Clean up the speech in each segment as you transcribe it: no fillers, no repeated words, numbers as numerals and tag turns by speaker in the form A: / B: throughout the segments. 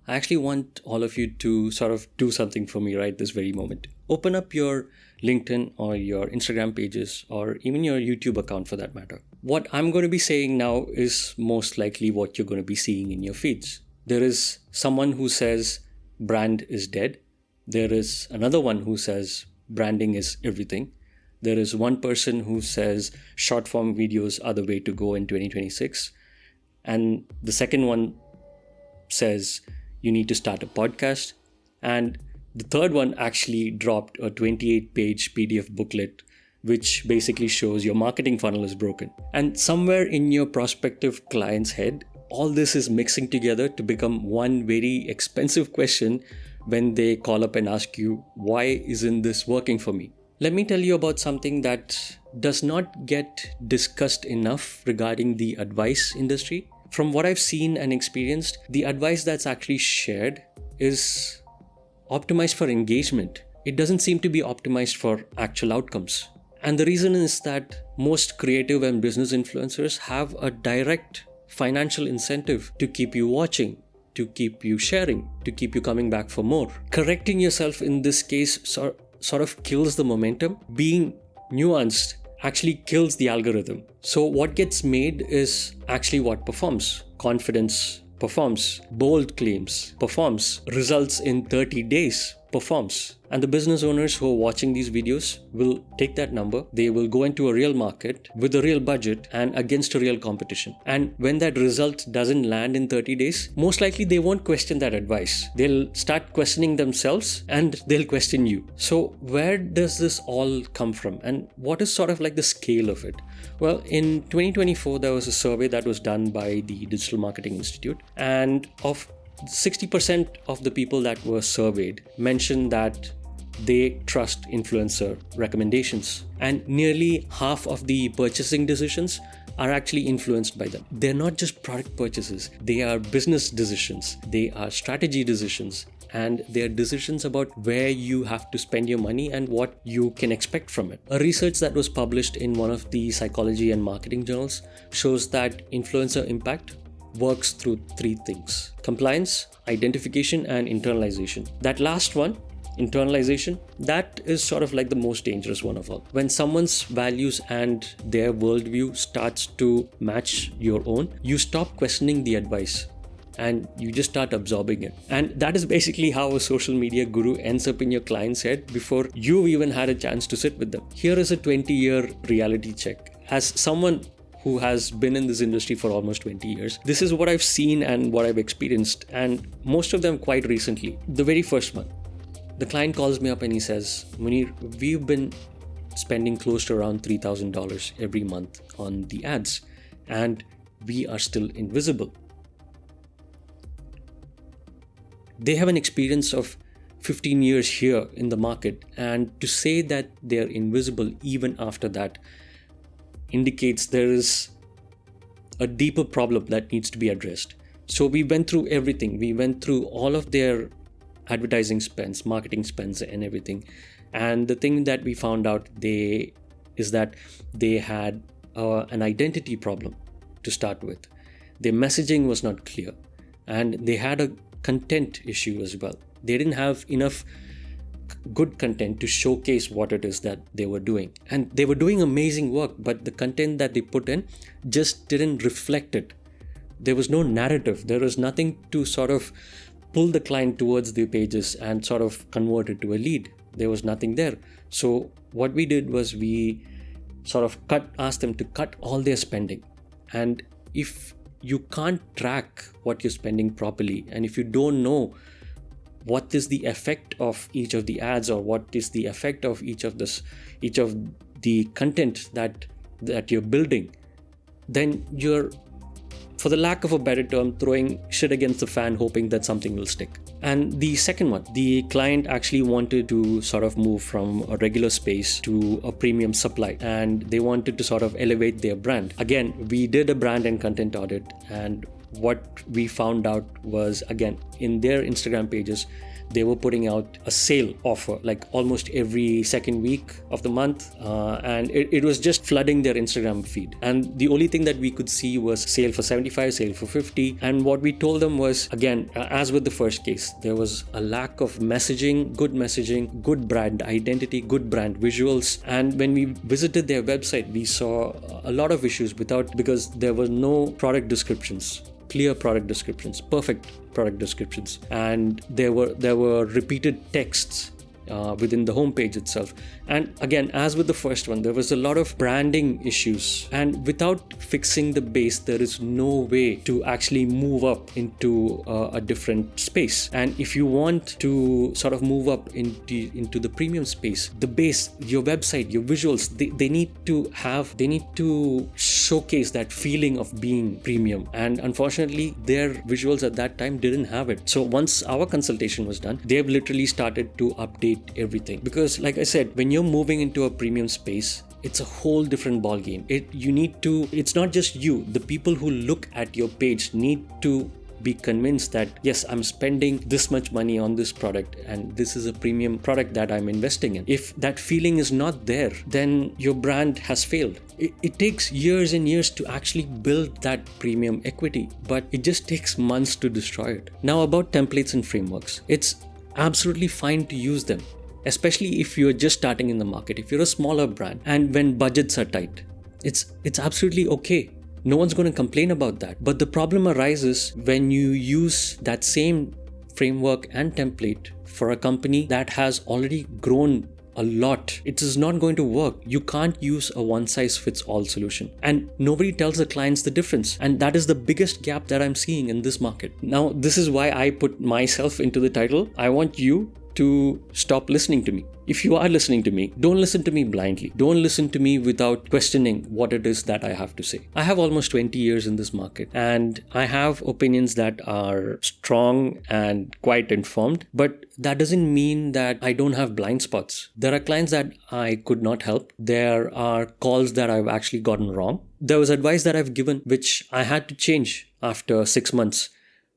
A: I actually want all of you to sort of do something for me right this very moment. Open up your LinkedIn or your Instagram pages or even your YouTube account for that matter. What I'm going to be saying now is most likely what you're going to be seeing in your feeds. There is someone who says brand is dead. There is another one who says branding is everything. There is one person who says short form videos are the way to go in 2026. And the second one says you need to start a podcast. And the third one actually dropped a 28-page PDF booklet which basically shows your marketing funnel is broken. And somewhere in your prospective client's head, all this is mixing together to become one very expensive question when they call up and ask you, why isn't this working for me? Let me tell you about something that does not get discussed enough regarding the advice industry. From what I've seen and experienced, the advice that's actually shared is optimized for engagement. It doesn't seem to be optimized for actual outcomes. And the reason is that most creative and business influencers have a direct financial incentive to keep you watching, to keep you sharing, to keep you coming back for more. Correcting yourself in this case sort of kills the momentum. Being nuanced actually kills the algorithm. So what gets made is actually what performs. Confidence performs. Bold claims performs. Results in 30 days performs. And the business owners who are watching these videos will take that number. They will go into a real market with a real budget and against a real competition. And when that result doesn't land in 30 days, most likely they won't question that advice. They'll start questioning themselves and they'll question you. So where does this all come from? And what is sort of like the scale of it? Well, in 2024, there was a survey that was done by the Digital Marketing Institute, and of 60% of the people that were surveyed mentioned that they trust influencer recommendations, and nearly half of the purchasing decisions are actually influenced by them. They're not just product purchases, they are business decisions, they are strategy decisions, and they are decisions about where you have to spend your money and what you can expect from it. A research that was published in one of the psychology and marketing journals shows that influencer impact works through three things: compliance, identification, and internalization. That last one, internalization, that is sort of like the most dangerous one of all. When someone's values and their worldview starts to match your own, you stop questioning the advice and you just start absorbing it. And that is basically how a social media guru ends up in your client's head before you've even had a chance to sit with them. Here is a 20-year reality check. As someone who has been in this industry for almost 20 years, this is what I've seen and what I've experienced, and most of them quite recently. The very first one, the client calls me up and he says, Munir, we've been spending close to around $3,000 every month on the ads, and we are still invisible. They have an experience of 15 years here in the market, and to say that they're invisible even after that indicates there is a deeper problem that needs to be addressed. So we went through everything. We went through all of their advertising spends, marketing spends, and everything. And the thing that we found out is that they had an identity problem to start with. Their messaging was not clear, and they had a content issue as well. They didn't have enough good content to showcase what it is that they were doing. And they were doing amazing work, but the content that they put in just didn't reflect it. There was no narrative. There was nothing to sort of pull the client towards the pages and sort of convert it to a lead. There was nothing there. So what we did was we sort of asked them to cut all their spending. And if you can't track what you're spending properly, and if you don't know what is the effect of each of the ads, or what is the effect of each of the content that you're building, then you're, for the lack of a better term, throwing shit against the fan hoping that something will stick. And the second one, the client actually wanted to sort of move from a regular space to a premium supply, and they wanted to sort of elevate their brand. Again, we did a brand and content audit, and what we found out was, again, in their Instagram pages, they were putting out a sale offer like almost every second week of the month, and it was just flooding their Instagram feed. And the only thing that we could see was sale for 75, sale for 50. And what we told them was, again, as with the first case, there was a lack of messaging, good brand identity, good brand visuals. And when we visited their website, we saw a lot of issues because there were no product descriptions, clear product descriptions, perfect product descriptions, and there were repeated texts within the homepage itself. And again, as with the first one, there was a lot of branding issues, and without fixing the base, there is no way to actually move up into a different space. And if you want to sort of move up into the premium space, the base, your website, your visuals, they need to showcase that feeling of being premium. And unfortunately, their visuals at that time didn't have it. So once our consultation was done, they've literally started to update everything, because like I said, when you're moving into a premium space, it's a whole different ball game. It's not just you, the people who look at your page need to be convinced that yes, I'm spending this much money on this product and this is a premium product that I'm investing in. If that feeling is not there, then your brand has failed. It takes years and years to actually build that premium equity, but it just takes months to destroy it. Now, about templates and frameworks, it's absolutely fine to use them, especially if you're just starting in the market, if you're a smaller brand and when budgets are tight. It's absolutely okay. No one's going to complain about that. But the problem arises when you use that same framework and template for a company that has already grown a lot. It is not going to work. You can't use a one-size-fits-all solution. And nobody tells the clients the difference. And that is the biggest gap that I'm seeing in this market. Now, this is why I put myself into the title. I want you to stop listening to me. If you are listening to me, don't listen to me blindly. Don't listen to me without questioning what it is that I have to say. I have almost 20 years in this market and I have opinions that are strong and quite informed, but that doesn't mean that I don't have blind spots. There are clients that I could not help. There are calls that I've actually gotten wrong. There was advice that I've given which I had to change after 6 months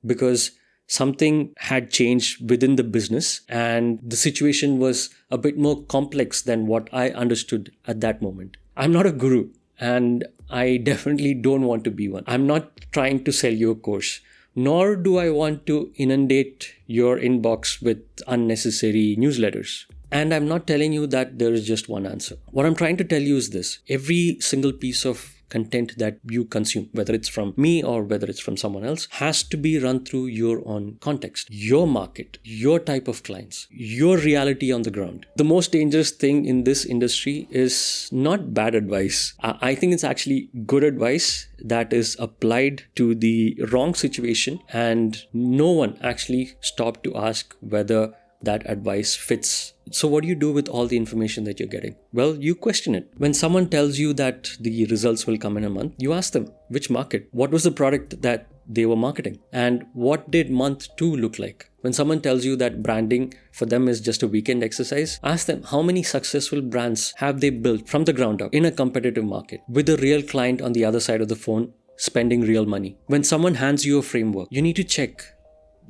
A: because something had changed within the business and the situation was a bit more complex than what I understood at that moment. I'm not a guru and I definitely don't want to be one. I'm not trying to sell you a course, nor do I want to inundate your inbox with unnecessary newsletters. And I'm not telling you that there is just one answer. What I'm trying to tell you is this: every single piece of content that you consume, whether it's from me or whether it's from someone else, has to be run through your own context, your market, your type of clients, your reality on the ground. The most dangerous thing in this industry is not bad advice. I think it's actually good advice that is applied to the wrong situation and no one actually stopped to ask whether that advice fits. So what do you do with all the information that you're getting? Well, you question it. When someone tells you that the results will come in a month, you ask them, which market? What was the product that they were marketing? And what did month 2 look like? When someone tells you that branding for them is just a weekend exercise, ask them how many successful brands have they built from the ground up in a competitive market with a real client on the other side of the phone spending real money. When someone hands you a framework, you need to check,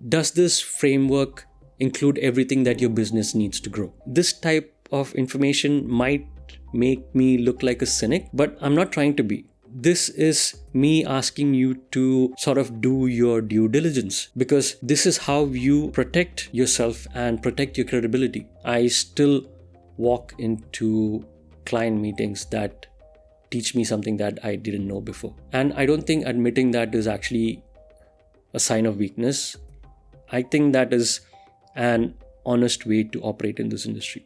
A: does this framework include everything that your business needs to grow? This type of information might make me look like a cynic, but I'm not trying to be. This is me asking you to sort of do your due diligence, because this is how you protect yourself and protect your credibility. I still walk into client meetings that teach me something that I didn't know before. And I don't think admitting that is actually a sign of weakness. I think that is an honest way to operate in this industry.